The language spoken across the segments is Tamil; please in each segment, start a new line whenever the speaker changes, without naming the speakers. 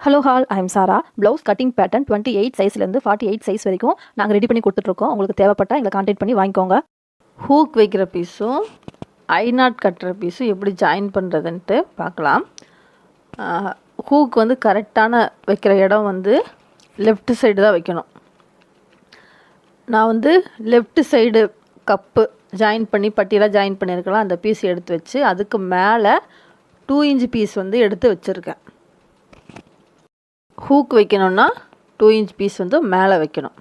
Hello all, I am Sara. Blouse cutting pattern 28 சைஸ்லேருந்து 48 சைஸ் வரைக்கும் நாங்கள் ரெடி பண்ணி கொடுத்துட்ருக்கோம். உங்களுக்கு தேவைப்பட்டால் எங்களை கான்டாக்ட் பண்ணி வாங்கிக்கோங்க. ஹூக் வைக்கிற பீஸும் ஐநாட் கட்டுற பீஸும் எப்படி ஜாயின் பண்ணுறதுன்ட்டு பார்க்கலாம். ஹூக் வந்து கரெக்டான வைக்கிற இடம் வந்து லெஃப்ட் சைடு தான் வைக்கணும். நான் வந்து லெஃப்ட் சைடு கப்பு ஜாயின் பண்ணி பட்டியலாக ஜாயின் பண்ணியிருக்கலாம். அந்த பீஸ் எடுத்து வச்சு அதுக்கு மேலே 2 இன்ச் பீஸ் வந்து எடுத்து வச்சுருக்கேன். ஹூக் வைக்கணுன்னா 2 இன்ச் பீஸ் வந்து மேலே வைக்கணும்.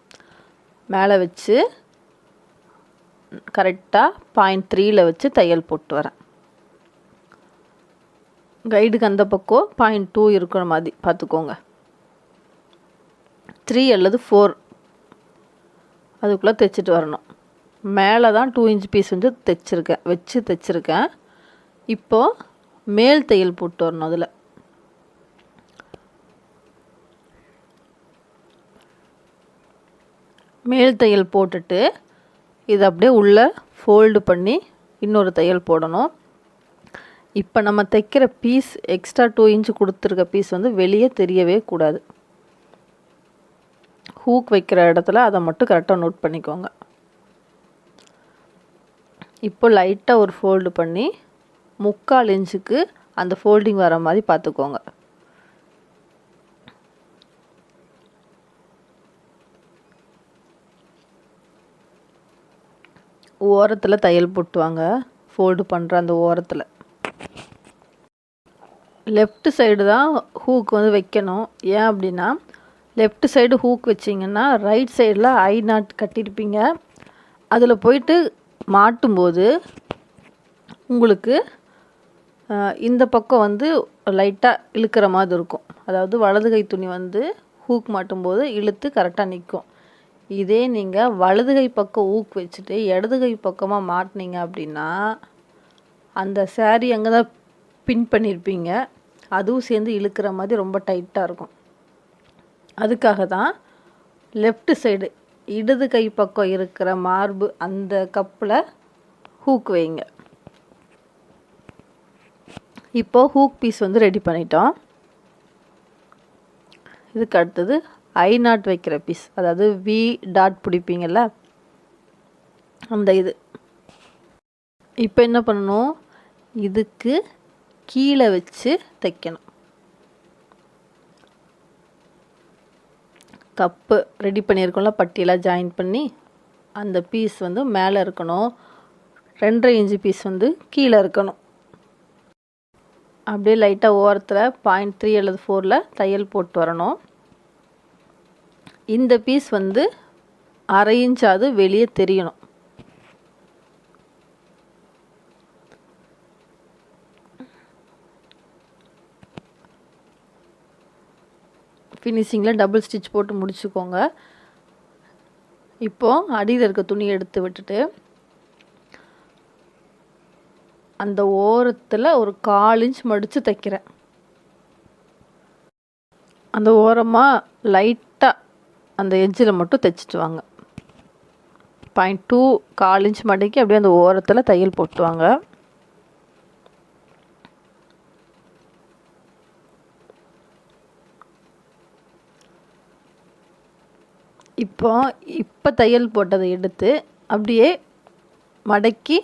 மேலே வச்சு கரெக்டாக 0.3 வச்சு தையல் போட்டு வரேன். கைடுக்கு அந்த பக்கம் 0.2 இருக்கிற மாதிரி பார்த்துக்கோங்க. 3 அல்லது 4 அதுக்குள்ளே தைச்சிட்டு வரணும். மேலே தான் 2 இன்ச் பீஸ் வந்து தைச்சிருக்கேன். இப்போது மேல் தையல் போட்டு வரணும். அதில் மேல் தையல் போட்டுட்டு இதை அப்படியே உள்ளே ஃபோல்டு பண்ணி இன்னொரு தையல் போடணும். இப்போ நம்ம தைக்கிற பீஸ் எக்ஸ்ட்ரா 2 இன்ச் கொடுத்துருக்க பீஸ் வந்து வெளியே தெரியவே கூடாது. ஹூக் வைக்கிற இடத்துல அதை மட்டும் கரெக்டாக நோட் பண்ணிக்கோங்க. இப்போ லைட்டாக ஒரு ஃபோல்டு பண்ணி 3/4 இன்ச்சுக்கு அந்த ஃபோல்டிங் வர மாதிரி பார்த்துக்கோங்க. ஓரத்தில் தையல் போட்டுவாங்க. ஃபோல்டு பண்ணுற அந்த ஓரத்தில் லெஃப்ட் சைடு தான் ஹூக் வந்து வைக்கணும். ஏன் அப்படின்னா லெஃப்ட் சைடு ஹூக் வச்சிங்கன்னா ரைட் சைடில் ஐநாட் கட்டியிருப்பீங்க. அதில் போயிட்டு மாட்டும்போது உங்களுக்கு இந்த பக்கம் வந்து லைட்டாக இழுக்கிற மாதிரி இருக்கும். அதாவது வலது கை துணி வந்து ஹூக் மாட்டும்போது இழுத்து கரெக்டாக நிற்கும். இதே நீங்கள் வலது கை பக்கம் ஊக்கு வச்சுட்டு இடது கை பக்கமாக மாட்டினீங்க அப்படின்னா அந்த சேரீ அங்கே தான் பின் பண்ணியிருப்பீங்க. அதுவும் சேர்ந்து இழுக்கிற மாதிரி ரொம்ப டைட்டாக இருக்கும். அதுக்காக தான் லெஃப்ட் சைடு இடது கை பக்கம் இருக்கிற மார்பு அந்த கப்பில் ஹூக் வைங்க. இப்போது ஹூக் பீஸ் வந்து ரெடி பண்ணிட்டோம். இதுக்கு அடுத்தது ஐநாட் வைக்கிற பீஸ், அதாவது வி டாட் பிடிப்பீங்கள்ல அந்த இது. இப்போ என்ன பண்ணணும், இதுக்கு கீழே வச்சு தைக்கணும். கப்பு ரெடி பண்ணியிருக்கோம்ல பட்டியெல்லாம் ஜாயின் பண்ணி அந்த பீஸ் வந்து மேலே இருக்கணும். 2.5 இன்ச்சு பீஸ் வந்து கீழே இருக்கணும். அப்படியே லைட்டாக ஓரத்தில் 0.3 அல்லது 4 தையல் போட்டு வரணும். இந்த பீஸ் வந்து 1/2 இன்ச்சாவது வெளியே தெரியணும். ஃபினிஷிங்கில் டபுள் ஸ்டிச் போட்டு முடிச்சுக்கோங்க. இப்போது அடியில் இருக்க துணி எடுத்து விட்டுட்டு அந்த ஓரத்தில் ஒரு 1/4 இன்ச் மடித்து தைக்கிறேன். அந்த ஓரமாக லைட்டாக அந்த எட்ஜில் மட்டும் தைச்சிட்டு வாங்க. 0.2 1/4 இன்ச் மடக்கி அப்படியே அந்த ஓரத்தில் தையல் போட்டுவாங்க. இப்போ தையல் போட்டதை எடுத்து அப்படியே மடக்கி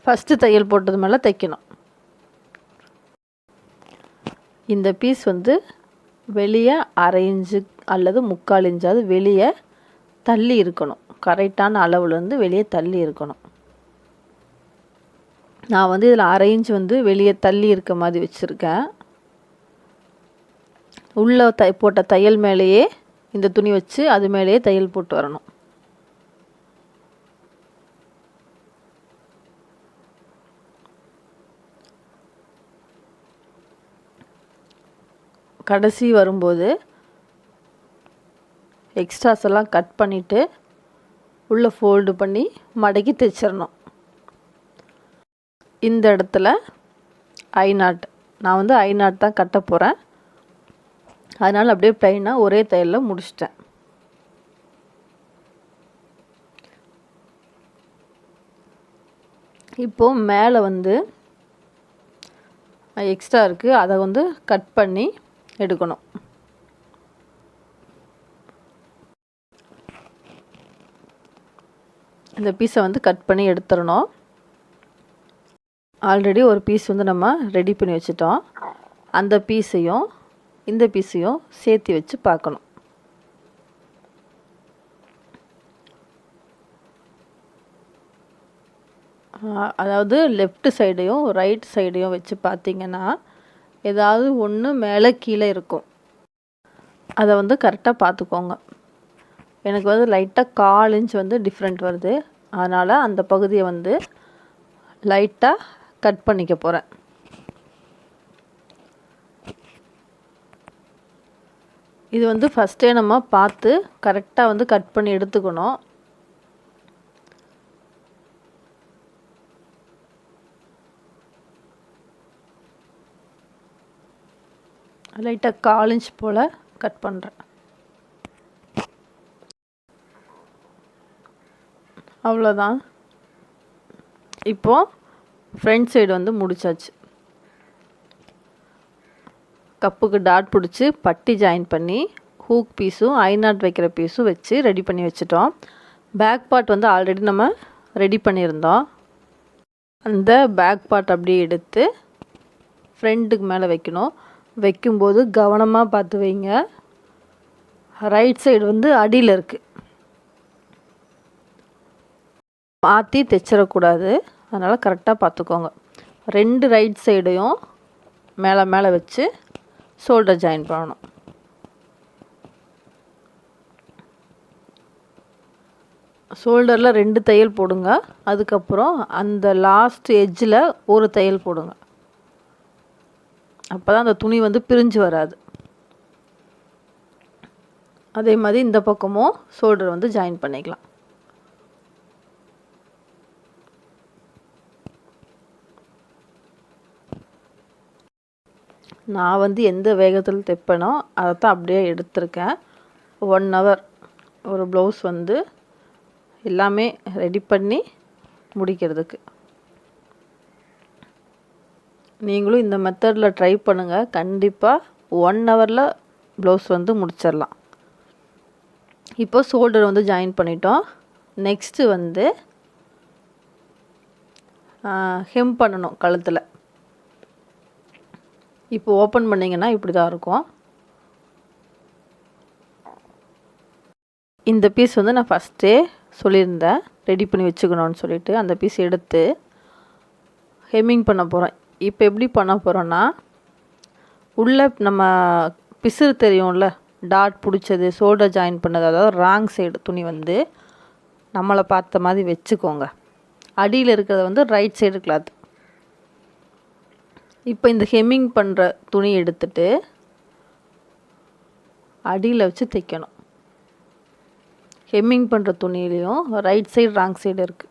ஃபஸ்ட்டு தையல் போட்டது மேலே தைக்கணும். இந்த பீஸ் வந்து வெளியே 1/2 இன்ச்சு அல்லது 3/4 இன்ச்சாவது வெளியே தள்ளி இருக்கணும். கரெக்டான அளவுலேருந்து வெளியே தள்ளி இருக்கணும். நான் வந்து இதில் 1/2 இன்ச் வந்து வெளியே தள்ளி இருக்க மாதிரி வச்சுருக்கேன். உள்ளே போட்ட தையல் மேலேயே இந்த துணி வச்சு அது மேலேயே தையல் போட்டு வரணும். கடைசி வரும்போது எக்ஸ்ட்ராஸ் எல்லாம் கட் பண்ணிவிட்டு உள்ளே ஃபோல்டு பண்ணி மடக்கி தைச்சிடணும். இந்த இடத்துல ஐநாட், நான் வந்து ஐநாட் தான் கட்ட போகிறேன். அதனால் அப்படியே ப்ளைனாக ஒரே தையலில் முடிச்சிட்டேன். இப்போது மேலே வந்து எக்ஸ்ட்ரா இருக்குது, அதை வந்து கட் பண்ணி எடுக்கணும். இந்த பீஸை வந்து கட் பண்ணி எடுத்துடணும். ஆல்ரெடி ஒரு பீஸ் வந்து நம்ம ரெடி பண்ணி வச்சுட்டோம். அந்த பீஸையும் இந்த பீஸையும் சேர்த்து வச்சு பார்க்கணும். அதாவது லெஃப்ட் சைடையும் ரைட் சைடையும் வச்சு பார்த்திங்கன்னா ஏதாவது ஒன்று மேலே கீழே இருக்கும். அதை வந்து கரெக்டாக பார்த்துக்கோங்க. எனக்கு வந்து லைட்டாக 1/4 இன்ச் வந்து டிஃப்ரெண்ட் வருது. அதனால் அந்த பகுதியை வந்து லைட்டாக கட் பண்ணிக்க போகிறேன். இது வந்து ஃபஸ்ட்டே நம்ம பார்த்து கரெக்டாக வந்து கட் பண்ணி எடுத்துக்கணும். லைட்டாக 1/4 இன்ச் போல் கட் பண்ணுறேன். அவ்வளோதான். இப்போது ஃப்ரண்ட் சைடு வந்து முடிச்சாச்சு. கப்புக்கு டாட் பிடிச்சி பட்டி ஜாயின் பண்ணி ஹூக் பீஸும் ஐ நாட் வைக்கிற பீஸும் வச்சு ரெடி பண்ணி வச்சுட்டோம். பேக் பார்ட் வந்து ஆல்ரெடி நம்ம ரெடி பண்ணியிருந்தோம். அந்த பேக் பார்ட் அப்படியே எடுத்து ஃப்ரண்ட்டுக்கு மேலே வைக்கணும். வைக்கும்போது கவனமாக பார்த்து வைங்க. ரைட் சைடு வந்து அடியில் இருக்குது, மாற்றி தைச்சிடக்கூடாது. அதனால் கரெக்டாக பார்த்துக்கோங்க. 2 ரைட் சைடையும் மேலே மேலே வச்சு ஷோல்டர் ஜாயின் பண்ணணும். ஷோல்டரில் 2 தையல் போடுங்க. அதுக்கப்புறம் அந்த லாஸ்ட் எட்ஜில் ஒரு தையல் போடுங்க. அப்போ தான் அந்த துணி வந்து பிரிஞ்சு வராது. அதே மாதிரி இந்த பக்கமும் ஷோல்டர் வந்து ஜாயின் பண்ணிக்கலாம். நான் வந்து எந்த வேகத்தில் தைப்பேனோ அதை தான் அப்படியே எடுத்திருக்கேன். 1 hour ஒரு ப்ளவுஸ் வந்து எல்லாமே ரெடி பண்ணி முடிக்கிறதுக்கு. நீங்களும் இந்த மெத்தடில் ட்ரை பண்ணுங்கள். கண்டிப்பாக 1 hourல ப்ளவுஸ் வந்து முடிச்சிடலாம். இப்போ ஷோல்டர் வந்து ஜாயின் பண்ணிட்டோம். நெக்ஸ்ட்டு வந்து ஹெம் பண்ணணும் கழுத்தில். இப்போ ஓப்பன் பண்ணிங்கன்னா இப்படி தான் இருக்கும். இந்த பீஸ் வந்து நான் ஃபஸ்ட்டே சொல்லியிருந்தேன் ரெடி பண்ணி வச்சுக்கணும்னு சொல்லிட்டு அந்த பீஸ் எடுத்து ஹெம்மிங் பண்ண போகிறேன். இப்போ எப்படி பண்ண போகிறோன்னா, உள்ளே நம்ம பிசுறு தெரியும்ல, டாட் பிடிச்சது, ஷோல்டர் ஜாயின் பண்ணது, அதாவது ராங் சைடு துணி வந்து நம்மளை பார்த்த மாதிரி வச்சுக்கோங்க. அடியில் இருக்கிறது வந்து ரைட் சைடு கிளாத். இப்போ இந்த ஹெம்மிங் பண்ணுற துணி எடுத்துட்டு அடியில் வச்சு தைக்கணும். ஹெம்மிங் பண்ணுற துணியிலையும் ரைட் சைடு ராங் சைடு இருக்குது.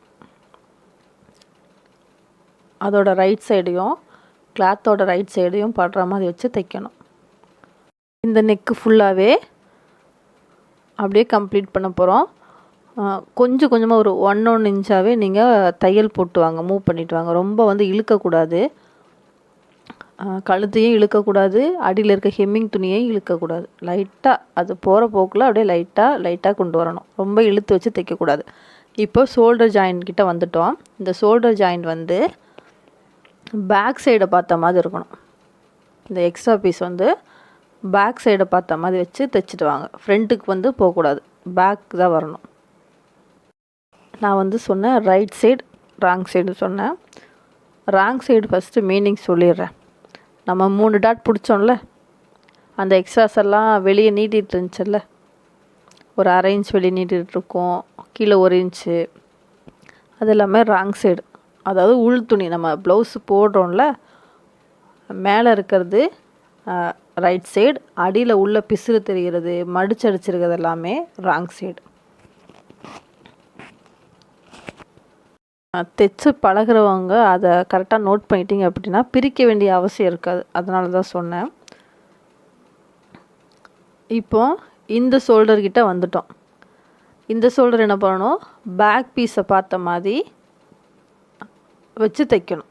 அதோட ரைட் சைடையும் கிளாத்தோட ரைட் சைடையும் படுற மாதிரி வச்சு தைக்கணும். இந்த நெக்கு ஃபுல்லாகவே அப்படியே கம்ப்ளீட் பண்ண போகிறோம். கொஞ்சம் கொஞ்சமாக ஒரு 1 இன்ச்சாகவே நீங்கள் தையல் போட்டு வாங்க, மூவ் பண்ணிவிட்டு வாங்க. ரொம்ப வந்து இழுக்கக்கூடாது, கழுத்தையும் இழுக்கக்கூடாது, அடியில் இருக்க ஹெம்மிங் துணியையும் இழுக்கக்கூடாது. லைட்டாக அது போகிற போக்கில் அப்படியே லைட்டாக கொண்டு வரணும். ரொம்ப இழுத்து வச்சு தைக்கக்கூடாது. இப்போ ஷோல்டர் ஜாயின் கிட்ட வந்துட்டோம். இந்த ஷோல்டர் ஜாயின் வந்து பேக் சைடை பார்த்த மாதிரி இருக்கணும். இந்த எக்ஸ்ட்ரா பீஸ் வந்து பேக் சைடை பார்த்த மாதிரி வச்சு தைச்சிட்டு வாங்க. ஃப்ரண்ட்டுக்கு வந்து போகக்கூடாது, பேக் தான் வரணும். நான் வந்து சொன்னேன் ரைட் சைடு ராங் சைடு சொன்னேன். ராங் சைடு ஃபஸ்ட்டு மீனிங் சொல்லிடுறேன். நம்ம 3 டாட் பிடிச்சோம்ல, அந்த எக்ஸ்ட்ராஸ் எல்லாம் வெளியே நீட்டிகிட்டு இருந்துச்சுல்ல, ஒரு 1/2 இன்ச் வெளியே நீட்டிகிட்ருக்கோம், கீழே 1 இன்ச்சு, அது எல்லாமே ராங் சைடு. அதாவது உள் துணி நம்ம ப்ளவுஸு போடுறோம்ல, மேலே இருக்கிறது ரைட் சைடு, அடியில் உள்ள பிசுறு தெரிகிறது, மடிச்சு அடிச்சிருக்கிறது எல்லாமே ராங் சைடு. தைச்சு பழகிறவங்க அதை கரெக்டாக நோட் பண்ணிட்டீங்க அப்படின்னா பிரிக்க வேண்டிய அவசியம் இருக்காது. அதனால தான் சொன்னேன். இப்போ இந்த ஷோல்டர்கிட்ட வந்துட்டோம். இந்த ஷோல்டர் என்ன பண்ணணும், பேக் பீஸை பார்த்த மாதிரி வச்சு தைக்கணும்.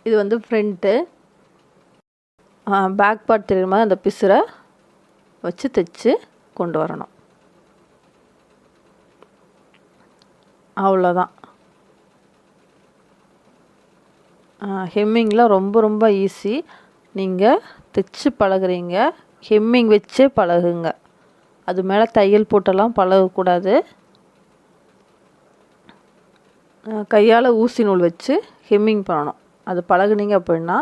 இது வந்து ஃப்ரண்ட்டு. பேக் பார்ட் தெரியுற மாதிரி அந்த பிசுரை வச்சு தைச்சு கொண்டு வரணும். அவ்வளோதான். ஹெம்மிங்லாம் ரொம்ப ரொம்ப ஈஸி. நீங்கள் தைச்சு பழகுறீங்க, ஹெம்மிங் வச்சே பழகுங்க. அது மேலே தையல் போட்டெல்லாம் பழகக்கூடாது. கையால் ஊசி நூல் வச்சு ஹெம்மிங் பண்ணணும். அது பழகுனீங்க அப்படின்னா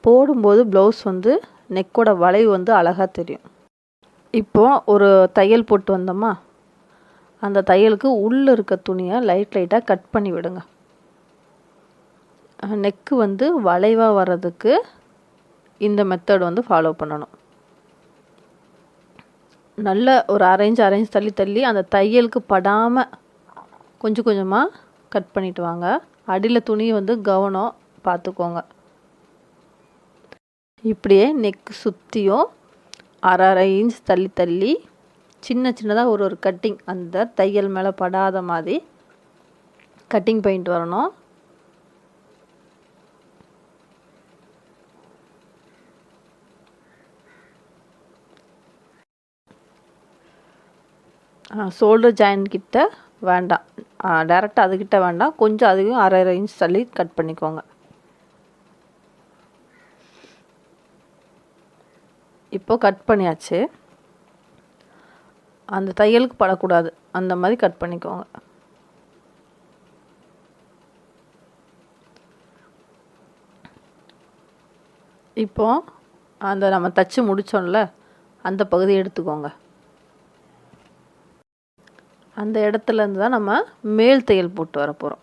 போடும்போது ப்ளவுஸ் வந்து நெக்கோட வளைவு வந்து அழகாக தெரியும். இப்போது ஒரு தையல் போட்டு வந்தோமா, அந்த தையலுக்கு உள்ளே இருக்க துணியை லைட்டாக கட் பண்ணி விடுங்க. நெக்கு வந்து வளைவாக வர்றதுக்கு இந்த மெத்தட் வந்து ஃபாலோ பண்ணணும். நல்ல ஒரு அரைஞ்ச் தள்ளி அந்த தையலுக்கு படாமல் கொஞ்சம் கொஞ்சமாக கட் பண்ணிட்டு வாங்க. அடியில் துணி வந்து கவனம் பார்த்துக்கோங்க. இப்படியே நெக் சுற்றியும் அரை இன்ச் தள்ளி சின்னதாக ஒரு கட்டிங் அந்த தையல் மேலே படாத மாதிரி கட்டிங் பண்ணிட்டு வரணும். ஷோல்டர் ஜாயின் கிட்ட வேண்டாம், டேரெக்டாக அதுக்கிட்ட வேண்டாம், கொஞ்சம் அதுவும் அரை இன்ச் தள்ளி கட் பண்ணிக்கோங்க. இப்போது கட் பண்ணியாச்சு. அந்த தையலுக்கு படக்கூடாது, அந்த மாதிரி கட் பண்ணிக்கோங்க. இப்போது அந்த நம்ம தச்சு முடித்தோம்ல அந்த பகுதியை எடுத்துக்கோங்க. அந்த இடத்துலேருந்து தான் நம்ம மேல் தையல் போட்டு வர போகிறோம்.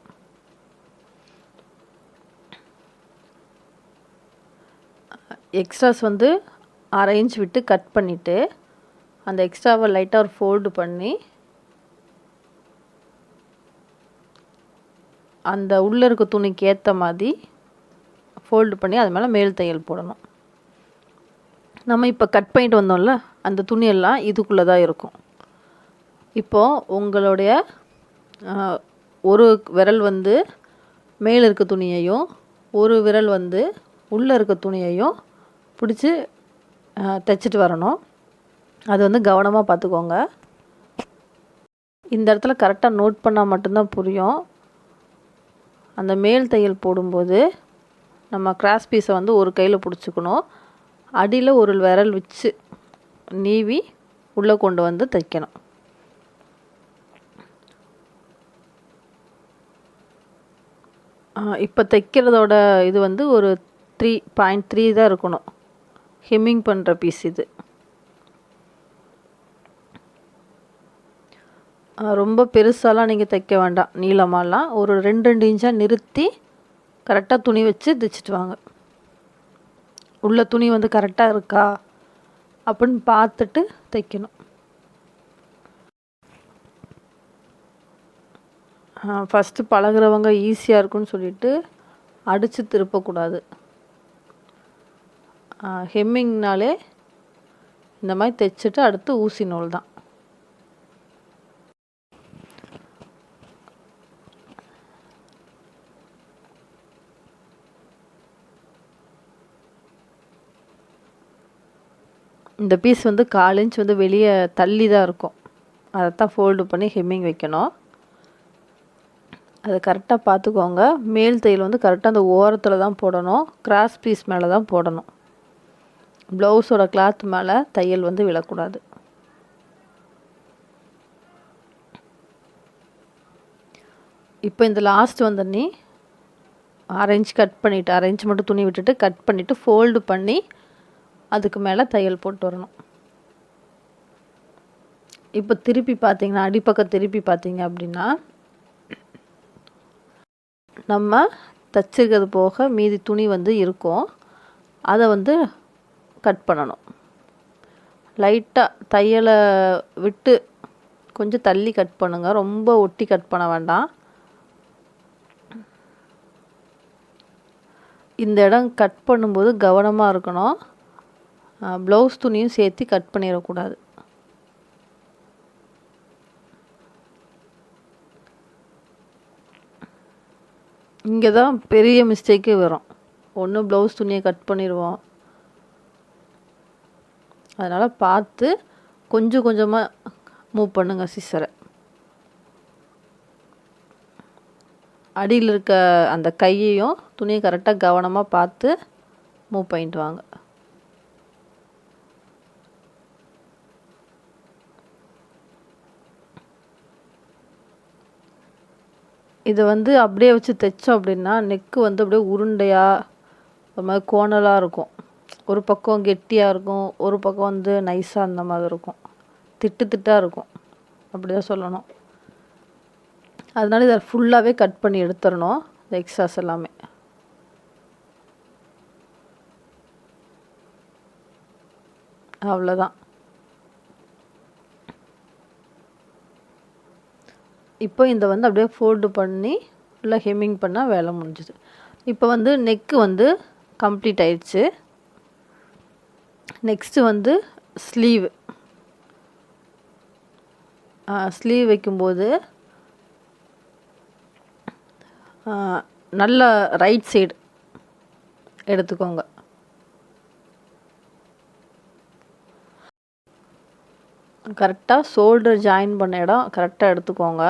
எக்ஸ்ட்ராஸ் வந்து அரை இன்ச் விட்டு கட் பண்ணிவிட்டு அந்த எக்ஸ்ட்ராவை லைட்டாக ஒரு ஃபோல்டு பண்ணி அந்த உள்ளே இருக்க துணிக்கு ஏற்ற மாதிரி ஃபோல்டு பண்ணி அது மேலே மேல் தையல் போடணும். நம்ம இப்போ கட் பண்ணிட்டு வந்தோம்ல அந்த துணியெல்லாம் இதுக்குள்ளே தான் இருக்கும். இப்போது உங்களுடைய ஒரு விரல் வந்து மேலே இருக்க துணியையும் ஒரு விரல் வந்து உள்ளே இருக்க துணியையும் பிடிச்சி தைச்சிட்டு வரணும். அது வந்து கவனமாக பார்த்துக்கோங்க. இந்த இடத்துல கரெக்டாக நோட் பண்ணால் மட்டும்தான் புரியும். அந்த மேல் தையல் போடும்போது நம்ம கிராஸ் பீஸை வந்து ஒரு கையில் பிடிச்சிக்கணும், அடியில் ஒரு விரல் வச்சு நீவி உள்ளே கொண்டு வந்து தைக்கணும். இப்போ தைக்கிறதோட இது வந்து ஒரு 3.3 தான் இருக்கணும். ஹெம்மிங் பண்ணுற பீஸ் இது. ரொம்ப பெருசாலாம் நீங்கள் தைக்க வேண்டாம், நீளமாலாம் ஒரு 2 இன்ச்சாக நிறுத்தி கரெக்டாக துணி வச்சு தைச்சிட்டு வாங்க. உள்ள துணி வந்து கரெக்டாக இருக்கா அப்படின்னு பார்த்துட்டு தைக்கணும். ஃபஸ்ட்டு பழகுறவங்க ஈஸியாக இருக்குன்னு சொல்லிட்டு அடித்து திருப்பக்கூடாது. ஹெம்மிங்னாலே இந்த மாதிரி தைச்சிட்டு அடுத்து ஊசி நூல் தான். இந்த பீஸ் வந்து 1/4 இன்ச் வந்து வெளியே தள்ளி தான் இருக்கும், அதைத்தான் ஃபோல்டு பண்ணி ஹெம்மிங் வைக்கணும். அதை கரெக்டாக பார்த்துக்கோங்க. மேல் தையல் வந்து கரெக்டாக அந்த ஓரத்தில் தான் போடணும், கிராஸ் பீஸ் மேலே தான் போடணும். ப்ளவுஸோட கிளாத் மேலே தையல் வந்து விழக்கூடாது. இப்போ இந்த லாஸ்ட் வந்து நீ அரை இன்ச் கட் பண்ணிவிட்டு, அரை இன்ச் மட்டும் துணி விட்டுட்டு கட் பண்ணிவிட்டு ஃபோல்டு பண்ணி அதுக்கு மேலே தையல் போட்டு வரணும். இப்போ திருப்பி பார்த்தீங்கன்னா அடிப்பக்கம் திருப்பி பார்த்தீங்க அப்படின்னா நம்ம தச்சுக்கிறது போக மீதி துணி வந்து இருக்கும், அதை வந்து கட் பண்ணணும். லைட்டாக தையலை விட்டு கொஞ்சம் தள்ளி கட் பண்ணுங்கள், ரொம்ப ஒட்டி கட் பண்ண வேண்டாம். இந்த இடம் கட் பண்ணும்போது கவனமாக இருக்கணும், ப்ளவுஸ் துணியும் சேர்த்து கட் பண்ணிடக்கூடாது. இங்கே தான் பெரிய மிஸ்டேக்கே வரும். ஒன்று ப்ளவுஸ் துணியை கட் பண்ணிடுவோம். அதனால் பார்த்து கொஞ்சம் கொஞ்சமாக மூவ் பண்ணுங்கள் சிசரை. அடியில் இருக்க அந்த கையையும் துணியை கரெக்டாக கவனமாக பார்த்து மூவ் பண்ணிட்டு வாங்க. இதை வந்து அப்படியே வச்சு தைச்சோம் அப்படின்னா நெக்கு வந்து அப்படியே உருண்டையாக ஒரு மாதிரி கோணலாக இருக்கும். ஒரு பக்கம் கெட்டியாக இருக்கும், ஒரு பக்கம் வந்து நைஸாக அந்த மாதிரி இருக்கும், திட்டாக இருக்கும். அப்படி தான் சொல்லணும். அதனால இதை ஃபுல்லாகவே கட் பண்ணி எடுத்துடணும், இந்த எக்ஸ்ட்ராஸ் எல்லாமே. அவ்வளோதான். இப்போ இந்த வந்து அப்படியே ஃபோல்டு பண்ணி ஃபுல்லாக ஹெம்மிங் பண்ணால் வேலை முடிஞ்சுது. இப்போ வந்து நெக்கு வந்து கம்ப்ளீட் ஆயிடுச்சு. நெக்ஸ்ட்டு வந்து ஸ்லீவ் வைக்கும்போது நல்ல ரைட் சைடு எடுத்துக்கோங்க. கரெக்டாக ஷோல்டர் ஜாயின் பண்ண இடம் கரெக்டாக எடுத்துக்கோங்க.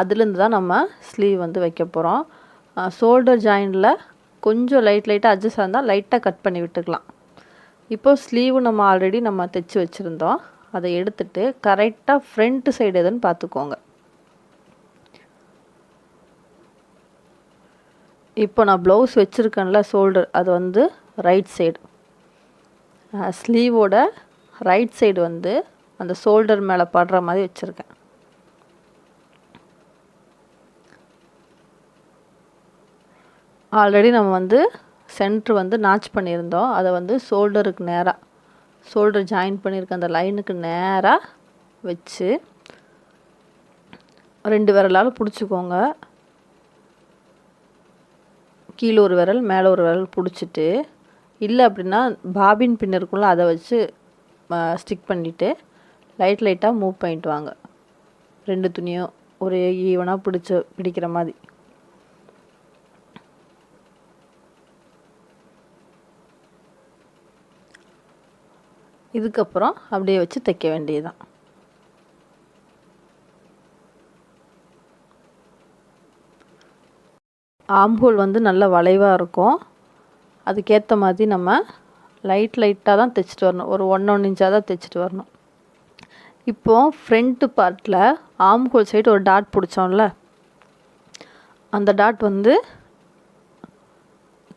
அதுலேருந்து தான் நம்ம ஸ்லீவ் வந்து வைக்க போகிறோம். ஷோல்டர் ஜாயினில் கொஞ்சம் லைட்டாக அட்ஜஸ்ட் இருந்தால் லைட்டாக கட் பண்ணி விட்டுக்கலாம். இப்போ ஸ்லீவு நம்ம ஆல்ரெடி தைச்சி வச்சுருந்தோம். அதை எடுத்துட்டு கரெக்டாக ஃப்ரண்ட் சைடு எதுன்னு பார்த்துக்கோங்க. இப்போ நான் ப்ளவுஸ் வச்சுருக்கேன்ல ஷோல்டர், அது வந்து ரைட் சைடு. ஸ்லீவோட ரைட் சைடு வந்து அந்த ஷோல்டர் மேலே படுற மாதிரி வச்சுருக்கேன். ஆல்ரெடி நம்ம வந்து சென்ட்ரு வந்து நாச் பண்ணியிருந்தோம். அதை வந்து ஷோல்டருக்கு நேராக, ஷோல்டர் ஜாயின் பண்ணியிருக்க அந்த லைனுக்கு நேராக வச்சு 2 விரலால் பிடிச்சிக்கோங்க. கீழே ஒரு விரல் மேலே ஒரு விரல் பிடிச்சிட்டு, இல்லை அப்படின்னா பாபின் பின் இருக்கும்ல அதை வச்சு ஸ்டிக் பண்ணிவிட்டு லைட்டாக மூவ் பண்ணிட்டு வாங்க. 2 துணியும் ஒரே ஈவனாக பிடிக்கிற மாதிரி. இதுக்கப்புறம் அப்படியே வச்சு தைக்க வேண்டியதுதான். ஆம்ஹோல் வந்து நல்ல வளைவாக இருக்கும். அதுக்கேற்ற மாதிரி நம்ம லைட்டாக தான் தைச்சிட்டு வரணும். ஒரு 1 இன்ச்சாக தான் தைச்சிட்டு வரணும். இப்போது ஃப்ரண்ட்டு பார்ட்டில் ஆம்ஹோல் சைடு ஒரு டாட் பிடிச்சோம்ல, அந்த டாட் வந்து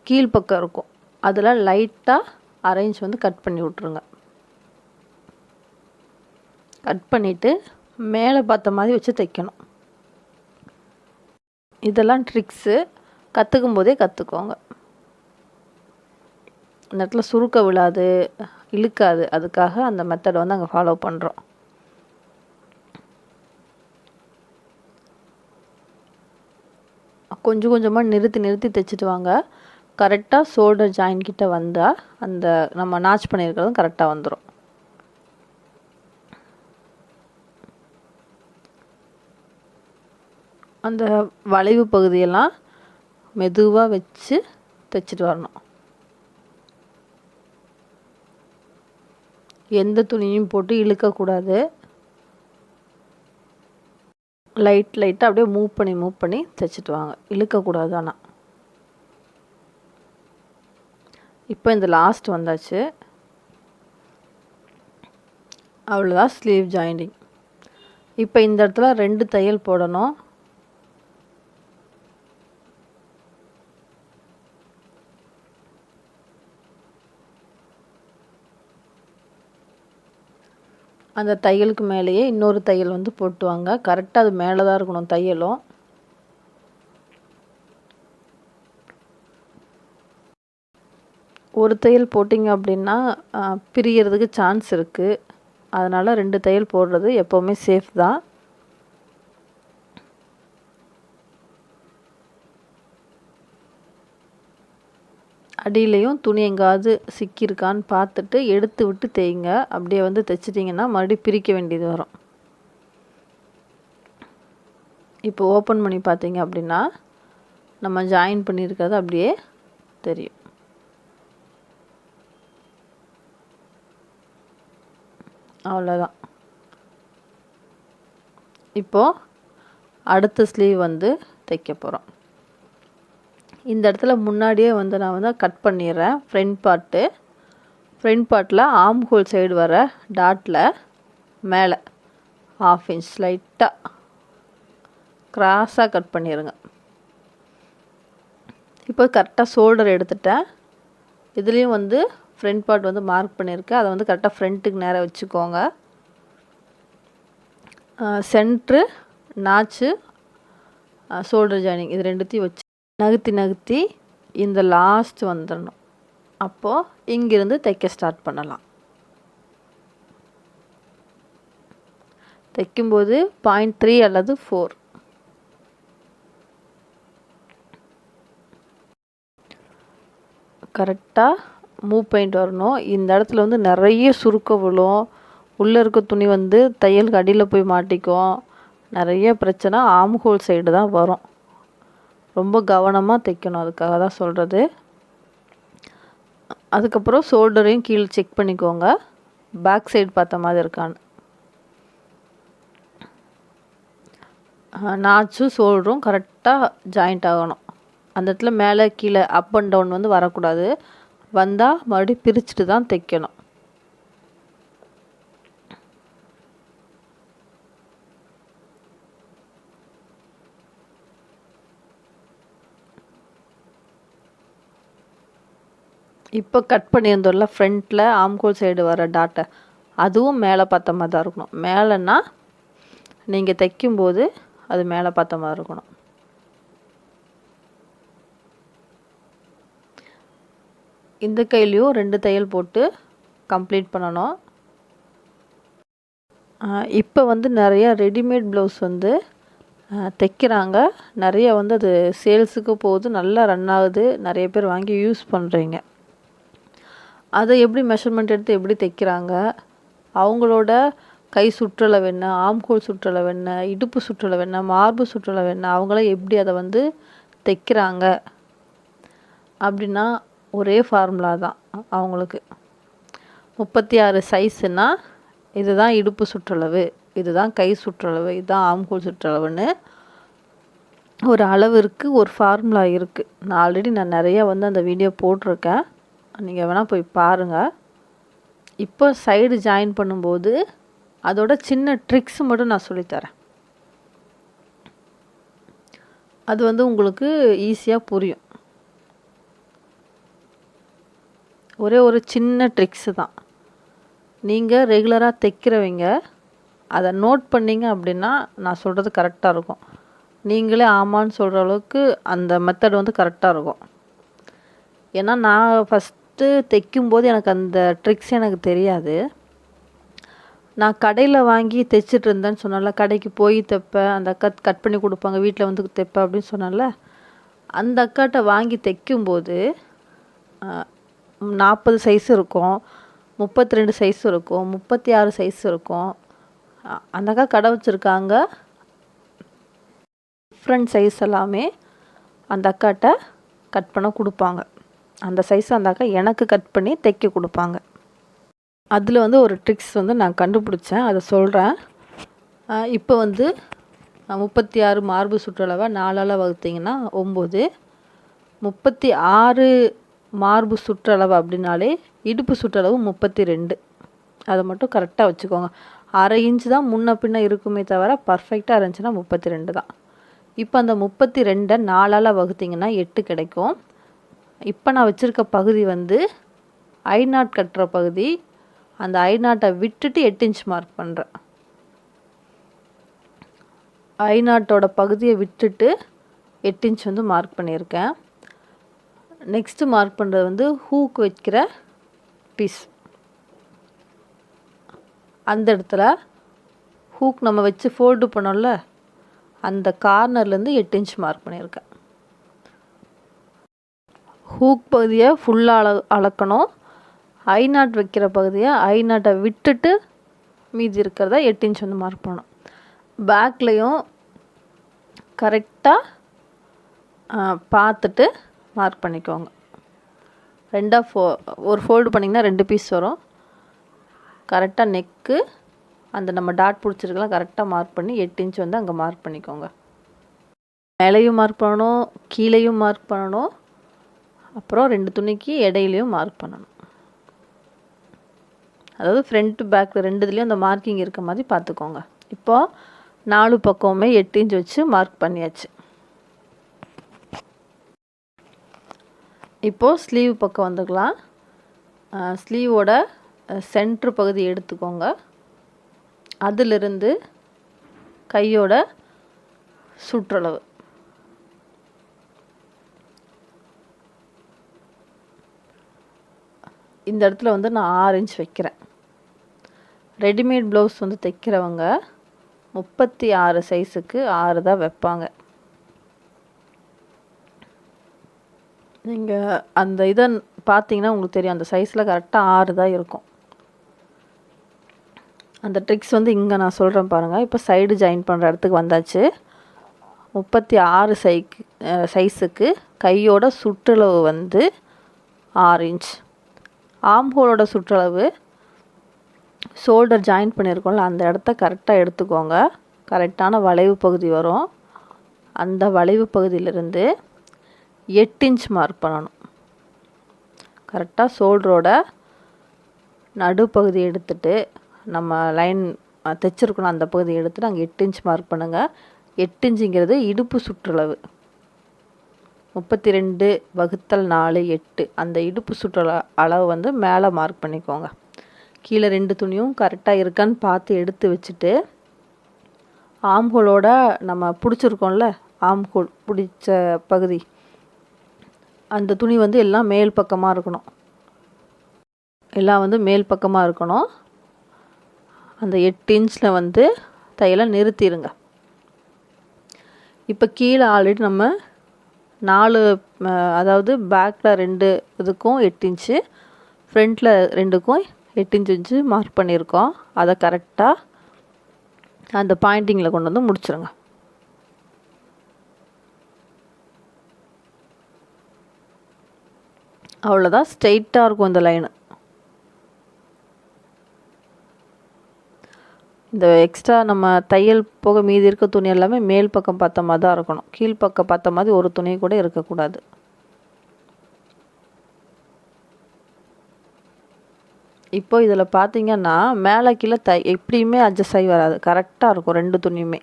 கீழ்ப்பக்கம் இருக்கும். அதில் லைட்டாக அரேஞ்ச் வந்து கட் பண்ணி விட்ருங்க. கட் பண்ணிவிட்டு மேலே பார்த்த மாதிரி வச்சு தைக்கணும். இதெல்லாம் ட்ரிக்ஸு, கற்றுக்கும் போதே கற்றுக்கோங்க. இந்த இடத்துல சுருக்க விழாது, இழுக்காது. அதுக்காக அந்த மெத்தடை வந்து அங்கே ஃபாலோ பண்ணுறோம். கொஞ்சம் கொஞ்சமாக நிறுத்தி தைச்சிட்டு வாங்க. கரெக்டாக ஷோல்டர் ஜாயின் கிட்ட வந்தால் அந்த நம்ம நாச் பண்ணியிருக்கிறதும் கரெக்டாக வந்துடும். அந்த வளைவு பகுதியெல்லாம் மெதுவாக வச்சு தைச்சிட்டு வரணும். எந்த துணியும் போட்டு இழுக்கக்கூடாது. லைட்டாக அப்படியே மூவ் பண்ணி தைச்சிட்டு வாங்க. இழுக்கக்கூடாது. ஆனால் இப்போ இந்த லாஸ்ட் வந்தாச்சு. அவ்வளோதான் ஸ்லீவ் ஜாயிண்டிங். இப்போ இந்த இடத்துல 2 தையல் போடணும். அந்த தையலுக்கு மேலேயே இன்னொரு தையல் வந்து போட்டுவாங்க. கரெக்டாக அது மேலே தான் இருக்கணும் தையலும். ஒரு தையல் போட்டிங்க அப்படின்னா பிரியறதுக்கு சான்ஸ் இருக்குது. அதனால் 2 தையல் போடுறது எப்போவுமே சேஃப் தான். அடியிலையும் துணி எங்காவது சிக்கியிருக்கான்னு பார்த்துட்டு எடுத்து விட்டு தேய்ங்க. அப்படியே வந்து தைச்சிட்டிங்கன்னா மறுபடியும் பிரிக்க வேண்டியது வரும். இப்போ ஓப்பன் பண்ணி பார்த்தீங்க அப்படின்னா நம்ம ஜாயின் பண்ணியிருக்கிறது அப்படியே தெரியும். அவ்வளோதான். இப்போது அடுத்த ஸ்லீவ் வந்து தைக்க போகிறோம். இந்த இடத்துல முன்னாடியே வந்து நான் வந்து கட் பண்ணிடுறேன். ஃப்ரண்ட் பார்ட்டில் ஆர்ம் ஹோல் சைடு வர டாட்டில் மேலே 1/2 இன்ச் லைட்டாக கிராஸாக கட் பண்ணிடுங்க. இப்போ கரெக்டாக ஷோல்டர் எடுத்துட்டேன். இதுலேயும் வந்து ஃப்ரண்ட் பார்ட் வந்து மார்க் பண்ணியிருக்கேன். அதை வந்து கரெக்டாக ஃப்ரண்ட்டுக்கு நேராக வச்சுக்கோங்க. சென்ட்ரு, நாச்சு, ஷோல்டர் ஜாயினிங் இது ரெண்டுத்தையும் வச்சு நகர்த்தி இந்த லாஸ்ட் வந்துடணும். அப்போது இங்கிருந்து தைக்க ஸ்டார்ட் பண்ணலாம். தைக்கும்போது 0.3 அல்லது 4 கரெக்டாக மூவ் பண்ணிட்டு வரணும். இந்த இடத்துல வந்து நிறைய சுருக்க விழும். உள்ளே இருக்க துணி வந்து தையலுக்கு அடியில் போய் மாட்டிக்கும். நிறைய பிரச்சனை ஆர்ம் ஹோல் சைடு தான் வரும். ரொம்ப கவனமாக தைக்கணும். அதுக்காக தான் சொல்கிறது. அதுக்கப்புறம் ஷோல்டரையும் கீழே செக் பண்ணிக்கோங்க, பேக் சைடு பார்த்த மாதிரி இருக்கான்னு. நாச்சும் ஷோல்டரும் கரெக்டாக ஜாயிண்ட் ஆகணும். அந்த இடத்துல மேலே கீழே அப் அண்ட் டவுன் வந்து வரக்கூடாது. வந்தால் மறுபடியும் பிரிச்சுட்டு தான் தைக்கணும். இப்போ கட் பண்ணியிருந்தோம்ல ஃப்ரண்ட்டில் ஆம்கோல் சைடு வர டாட்டை, அதுவும் மேலே பார்த்த மாதிரி தான் இருக்கணும். மேலேன்னா நீங்கள் தைக்கும்போது அது மேலே பார்த்த மாதிரி இருக்கணும். இந்த கையிலையும் 2 தையல் போட்டு கம்ப்ளீட் பண்ணணும். இப்போ வந்து நிறையா ரெடிமேட் ப்ளவுஸ் வந்து தைக்கிறாங்க. நிறைய வந்து அது சேல்ஸுக்கு போகுது, நல்லா ரன் ஆகுது, நிறைய பேர் வாங்கி யூஸ் பண்ணுறீங்க. அதை எப்படி மெஷர்மெண்ட் எடுத்து எப்படி தைக்கிறாங்க, அவங்களோட கை சுற்றளவு என்ன, ஆம்கோல் சுற்றளவு என்ன, இடுப்பு சுற்றளவு என்ன, மார்பு சுற்றளவு என்ன, அவங்களாம் எப்படி அதை வந்து தைக்கிறாங்க அப்படின்னா ஒரே ஃபார்முலா தான் அவங்களுக்கு. 36 சைஸுன்னா இதுதான் இடுப்பு சுற்றளவு, இதுதான் கை சுற்றளவு, இதுதான் ஆம்கோல் சுற்றளவுன்னு ஒரு அளவிற்கு ஒரு ஃபார்முலா இருக்குது. நான் நிறையா வந்து அந்த வீடியோ போட்டிருக்கேன், நீங்கள் வேணால் போய் பாருங்கள். இப்போ சைடு ஜாயின் பண்ணும்போது அதோட சின்ன ட்ரிக்ஸ் மட்டும் நான் சொல்லித்தரேன். அது வந்து உங்களுக்கு ஈஸியாக புரியும். ஒரே ஒரு சின்ன ட்ரிக்ஸு தான். நீங்கள் ரெகுலராக தைக்கிறவங்க அதை நோட் பண்ணிங்க அப்படின்னா நான் சொல்கிறது கரெக்டாக இருக்கும். நீங்களே ஆமான்னு சொல்கிற அளவுக்கு அந்த மெத்தட் வந்து கரெக்டாக இருக்கும். ஏன்னா நான் ஃபஸ்ட்டு தைக்கும்போது எனக்கு அந்த ட்ரிக்ஸ் எனக்கு தெரியாது. நான் கடையில் வாங்கி தைச்சிட்டு இருந்தேன்னு சொன்னால, கடைக்கு போய் தைப்பேன், அந்த அக்கா கட் பண்ணி கொடுப்பாங்க, வீட்டில் வந்து தைப்பேன் அப்படின்னு சொன்னால, அந்த அக்காட்ட வாங்கி தைக்கும்போது 40 சைஸ் இருக்கும், 32 சைஸ் இருக்கும், 36 சைஸ் இருக்கும். அந்த அக்கா கடை வச்சுருக்காங்க. டிஃப்ரெண்ட் சைஸ் எல்லாமே அந்த அக்காட்ட கட் பண்ண கொடுப்பாங்க. அந்த சைஸ் அந்த அக்கா எனக்கு கட் பண்ணி தைக்க கொடுப்பாங்க. அதில் வந்து ஒரு ட்ரிக்ஸ் வந்து நான் கண்டுபிடிச்சேன், அதை சொல்கிறேன். இப்போ வந்து 36 மார்பு சுற்றளவை 4ஆல் வகுத்தீங்கன்னா 9, 36 மார்பு சுற்றளவு அப்படின்னாலே இடுப்பு சுற்றளவு 32. அதை மட்டும் கரெக்டாக வச்சுக்கோங்க. 1/2 இன்ச்சு தான் முன்ன பின்ன இருக்குமே தவிர பர்ஃபெக்டாக இருந்துச்சுன்னா 32 தான். இப்போ அந்த 32 4ஆல் வகுத்தீங்கன்னா 8 கிடைக்கும். இப்போ நான் வச்சுருக்க பகுதி வந்து ஐநாட் கட்டுற பகுதி. அந்த ஐநாட்டை விட்டுட்டு 8 இன்ச் மார்க் பண்ணுறேன். ஐநாட்டோட பகுதியை விட்டுட்டு 8 இன்ச் வந்து மார்க் பண்ணியிருக்கேன். நெக்ஸ்ட்டு மார்க் பண்ணுறது வந்து ஹூக் வைக்கிற பீஸ். அந்த இடத்துல ஹூக் நம்ம வச்சு ஃபோல்டு பண்ணோம்ல, அந்த கார்னர்லேருந்து 8 இன்ச் மார்க் பண்ணியிருக்கேன். ஹூக் பகுதியை ஃபுல்லாக அளக்கணும். ஐநாட் வைக்கிற பகுதியை ஐநாட்டை விட்டுட்டு மீதி இருக்கிறத 8 இன்ச் வந்து மார்க் பண்ணணும். பேக்லேயும் கரெக்டாக பார்த்துட்டு மார்க் பண்ணிக்கோங்க. ஒரு ஃபோல்டு பண்ணிங்கன்னா 2 பீஸ் வரும். கரெக்டாக நெக்கு அந்த நம்ம டாட் பிடிச்சிருக்கலாம் கரெக்டாக மார்க் பண்ணி 8 இன்ச் வந்து அங்கே மார்க் பண்ணிக்கோங்க. மேலேயும் மார்க் பண்ணணும், கீழேயும் மார்க் பண்ணணும், அப்புறம் 2 துணிக்கு இடையிலையும் மார்க் பண்ணணும். அதாவது ஃப்ரண்ட் பேக் 2 அந்த மார்க்கிங் இருக்க மாதிரி பார்த்துக்கோங்க. இப்போது 4 பக்கமுமே 8 இன்ச் வச்சு மார்க் பண்ணியாச்சு. இப்போது ஸ்லீவ் பக்கம் வந்துக்கலாம். ஸ்லீவோட சென்ட்ரு பகுதி எடுத்துக்கோங்க. அதிலிருந்து கையோட சுற்றளவு இந்த இடத்துல வந்து நான் 6 இன்ச் வைக்கிறேன். ரெடிமேட் ப்ளவுஸ் வந்து தைக்கிறவங்க 36 சைஸுக்கு 6 தான் வைப்பாங்க. நீங்கள் அந்த இதை பார்த்தீங்கன்னா உங்களுக்கு தெரியும், அந்த சைஸில் கரெக்டாக 6 தான் இருக்கும். அந்த ட்ரிக்ஸ் வந்து இங்கே நான் சொல்கிறேன் பாருங்கள். இப்போ சைடு ஜாயின் பண்ணுற இடத்துக்கு வந்தாச்சு. 36 சைஸுக்கு கையோட சுற்றளவு வந்து 6 இன்ச். ஆம்ஹோலோட சுற்றளவு ஷோல்டர் ஜாயின் பண்ணியிருக்கோம்ல அந்த இடத்த கரெக்டாக எடுத்துக்கோங்க. கரெக்டான வளைவு பகுதி வரும். அந்த வளைவு பகுதியிலிருந்து 8 இன்ச் மார்க் பண்ணணும். கரெக்டாக ஷோல்டரோட நடுப்பகுதி எடுத்துகிட்டு நம்ம லைன் தைச்சிருக்கணும் அந்த பகுதியை எடுத்துகிட்டு அங்கே 8 இன்ச் மார்க் பண்ணுங்கள். 8 இன்ச்சுங்கிறது இடுப்பு சுற்றளவு. 32/4 8 அந்த இடுப்பு சுற்றளவு அளவு வந்து மேலே மார்க் பண்ணிக்கோங்க. கீழே 2 துணியும் கரெக்டாக இருக்கான்னு பார்த்து எடுத்து வச்சுட்டு ஆம்ஹோலோட நம்ம பிடிச்சிருக்கோம்ல, ஆம்ஹோல் பிடிச்ச பகுதி அந்த துணி வந்து எல்லாம் மேல் பக்கமாக இருக்கணும். எல்லாம் வந்து மேல் பக்கமாக இருக்கணும். அந்த 8 இன்ச்சில் வந்து தையலை நிறுத்திடுங்க. இப்போ கீழே ஆல்ரெடி நம்ம 4 அதாவது பேக்கில் 2 இதுக்கும் 8 இன்ச்சு, ஃப்ரண்ட்டில் 2க்கும் 8 இன்ச் வச்சு மார்க் பண்ணியிருக்கோம். அதை கரெக்டாக அந்த பாயிண்டிங்கில் கொண்டு வந்து முடிச்சிருங்க. அவ்வளோதான், ஸ்ட்ரெயிட்டாக இருக்கும் இந்த லைனு. இந்த எக்ஸ்ட்ரா நம்ம தையல் போக மீதி இருக்க துணி எல்லாமே மேல் பக்கம் பார்த்த மாதிரி தான் இருக்கணும். கீழ்ப்பக்கம் பார்த்த மாதிரி ஒரு துணி கூட இருக்கக்கூடாது. இப்போ இதில் பார்த்தீங்கன்னா மேலே கீழே எப்படியுமே அட்ஜஸ்ட் ஆகி வராது, கரெக்டாக இருக்கும் 2 துணியுமே.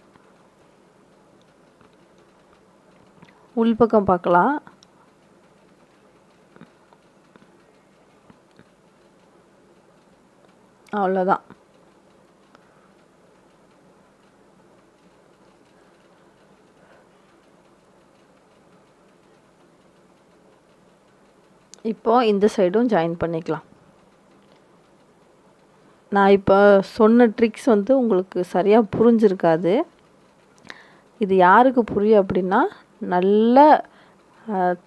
உள்பக்கம் பார்க்கலாம். அவ்வளோதான். இப்போது இந்த சைடும் ஜாயின் பண்ணிக்கலாம். நான் இப்போ சொன்ன ட்ரிக்ஸ் வந்து உங்களுக்கு சரியாக புரிஞ்சிருக்காது. இது யாருக்கு புரியும் அப்படின்னா, நல்லா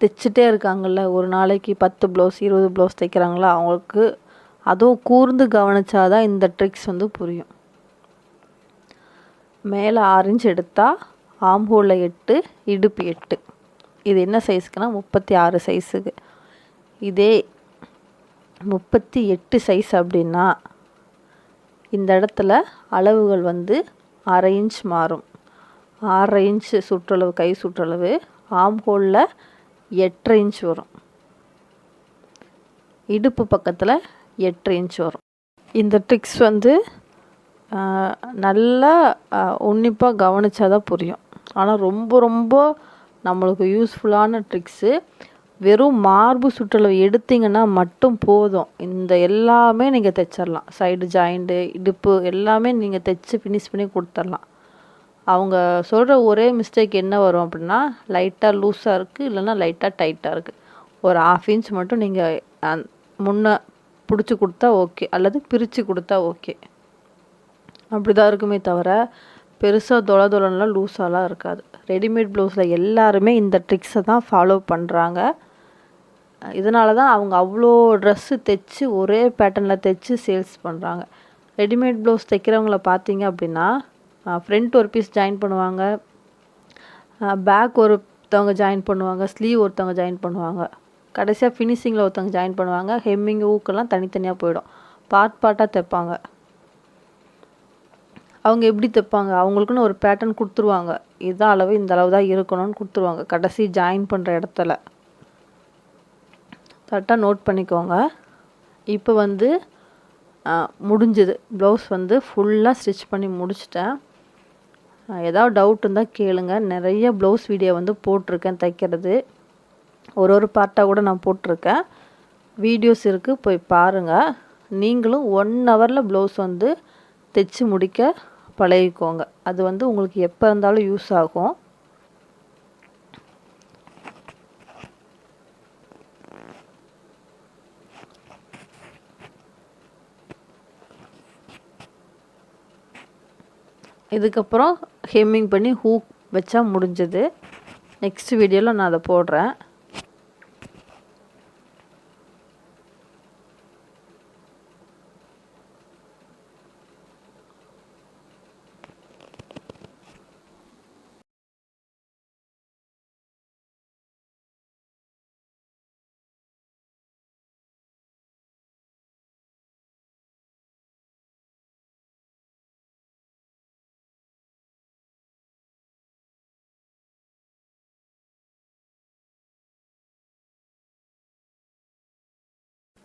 தைச்சிட்டே இருக்காங்கள்ல, ஒரு நாளைக்கு 10 ப்ளவுஸ் 20 ப்ளவுஸ் தைக்கிறாங்களா அவங்களுக்கு, அதுவும் கூர்ந்து கவனிச்சாதான் இந்த ட்ரிக்ஸ் வந்து புரியும். மேலே 6 இன்ச் எடுத்தால் ஆம்ஹோலில் 8, இடுப்பு 8. இது என்ன சைஸுக்குன்னா 36 சைஸுக்கு. இதே 38 சைஸ் அப்படின்னா இந்த இடத்துல அளவுகள் வந்து 1/2 இன்ச் மாறும். 1/2 இன்ச் சுற்றளவு, கை சுற்றளவு. ஆம்ஹோலில் 8.5 இன்ச் வரும். இடுப்பு பக்கத்தில் 8.5 இன்ச் வரும். இந்த ட்ரிக்ஸ் வந்து நல்லா உன்னிப்பாக கவனிச்சாதான் புரியும். ஆனால் ரொம்ப ரொம்ப நம்மளுக்கு யூஸ்ஃபுல்லான ட்ரிக்ஸு. வெறும் மார்பு சுற்றளவு எடுத்திங்கன்னா மட்டும் போதும். இந்த எல்லாமே நீங்கள் தைச்சிடலாம். சைடு ஜாயிண்ட்டு, இடுப்பு எல்லாமே நீங்கள் தைச்சி ஃபினிஷ் பண்ணி கொடுத்துடலாம். அவங்க சொல்கிற ஒரே மிஸ்டேக் என்ன வரும் அப்படின்னா, லைட்டாக லூஸாக இருக்குது, இல்லைன்னா லைட்டாக டைட்டாக இருக்குது. ஒரு 1/2 இன்ச் மட்டும் நீங்கள் முன்னே பிடிச்சி கொடுத்தா ஓகே, அல்லது பிரித்து கொடுத்தா ஓகே. அப்படி தான் இருக்குமே தவிர பெருசாக தொலைலாம் லூஸாலாம் இருக்காது. ரெடிமேட் ப்ளவுஸில் எல்லாருமே இந்த ட்ரிக்ஸை தான் ஃபாலோ பண்ணுறாங்க. இதனால தான் அவங்க அவ்வளோ ட்ரெஸ்ஸு தைச்சி ஒரே பேட்டர்னில் தைச்சி சேல்ஸ் பண்ணுறாங்க. ரெடிமேட் ப்ளவுஸ் தைக்கிறவங்கள பார்த்தீங்க அப்படின்னா, ஃப்ரண்ட் ஒரு பீஸ் ஜாயின் பண்ணுவாங்க, பேக் ஒருத்தவங்க ஜாயின் பண்ணுவாங்க, ஸ்லீவ் ஒருத்தவங்க ஜாயின் பண்ணுவாங்க, கடைசியாக ஃபினிஷிங்கில் ஒருத்தவங்க ஜாயின் பண்ணுவாங்க. ஹெம்மிங் ஊக்கெல்லாம் தனித்தனியாக போயிடும். பார்ட்டாக தைப்பாங்க. அவங்க எப்படி தைப்பாங்க, அவங்களுக்குன்னு ஒரு பேட்டர்ன் கொடுத்துருவாங்க. இதுதான் அளவு, இந்த அளவு தான் இருக்கணும்னு கொடுத்துருவாங்க. கடைசி ஜாயின் பண்ணுற இடத்துல கரெக்டாக நோட் பண்ணிக்கோங்க. இப்போ வந்து முடிஞ்சுது. ப்ளவுஸ் வந்து ஃபுல்லாக ஸ்டிச் பண்ணி முடிச்சிட்டேன். ஏதாவது டவுட் இருந்தால் கேளுங்க. நிறைய ப்ளவுஸ் வீடியோ வந்து போட்டிருக்கேன் தைக்கிறது. ஒரு பார்ட்டாக கூட நான் போட்டிருக்கேன். வீடியோஸ் இருக்குது, போய் பாருங்கள். நீங்களும் 1 ஹவரில் ப்ளவுஸ் வந்து தைச்சி முடிக்க பழகிக்கோங்க. அது வந்து உங்களுக்கு எப்போ இருந்தாலும் யூஸ் ஆகும். இதுக்கப்புறம் ஹெம்மிங் பண்ணி ஹூக் வச்சா முடிஞ்சது. நெக்ஸ்ட் வீடியோவில் நான் அதை போடுறேன்.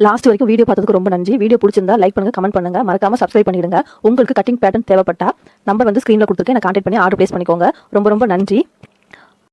லாஸ்ட் வரைக்கும் வீடியோ பார்த்ததுக்கு ரொம்ப நன்றி. வீடியோ பிடிச்சிருந்தா லைக் பண்ணுங்க, கமெண்ட் பண்ணுங்க, மறக்காம சப்ஸ்கிரைப் பண்ணிடுங்க. உங்களுக்கு கட்டிங் பேட்டர்ன் தேவைப்பட்டா நம்பர் வந்து ஸ்க்ரீனில் கொடுத்துருக்கேன். எனக்கு கான்டாக்ட் பண்ணி ஆர்டர் பிளேஸ் பண்ணிக்கோங்க. ரொம்ப ரொம்ப நன்றி.